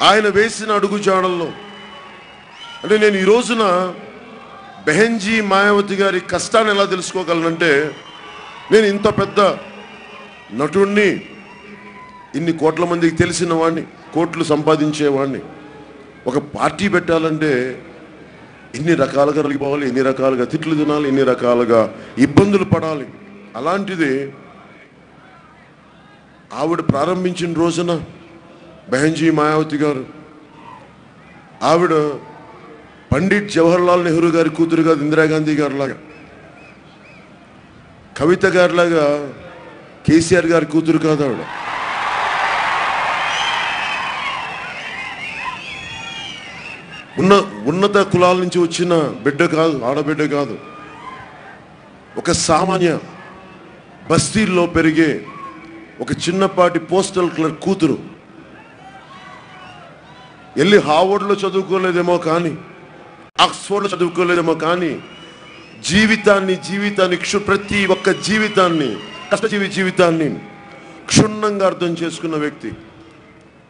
ఆయన వేసిన అడుగుజాడల్లో. అంటే నేను ఈ రోజున బెహెన్జీ మాయావతి గారి కష్టాన్ని ఎలా తెలుసుకోగలనంటే, నేను ఇంత పెద్ద నటుడిని, ఇన్ని కోట్ల మందికి తెలిసిన వాడిని, కోట్లు సంపాదించేవాడిని, ఒక పార్టీ పెట్టాలంటే ఎన్ని రకాలుగా నలిగిపోవాలి, ఎన్ని రకాలుగా తిట్లు తినాలి, ఎన్ని రకాలుగా ఇబ్బందులు పడాలి. అలాంటిది ఆవిడ ప్రారంభించిన రోజున బెహెన్జీ మాయావతి గారు, ఆవిడ పండిట్ జవహర్లాల్ నెహ్రూ గారి కూతురు కాదు, ఇందిరాగాంధీ గారిలాగా, కవిత గారిలాగా కేసీఆర్ గారి కూతురు కాదు. ఆవిడ ఉన్నత కులాల నుంచి వచ్చిన బిడ్డ కాదు, ఆడబిడ్డ కాదు. ఒక సామాన్య బస్తీల్లో పెరిగే ఒక చిన్నపాటి పోస్టల్ క్లర్క్ కూతురు. వెళ్ళి హార్వర్డ్లో చదువుకోలేదేమో కానీ, ఆక్స్ఫోర్డ్లో చదువుకోలేదేమో కానీ, జీవితాన్ని ప్రతి ఒక్క జీవితాన్ని, కష్టజీవి జీవితాన్ని క్షుణ్ణంగా అర్థం చేసుకున్న వ్యక్తి.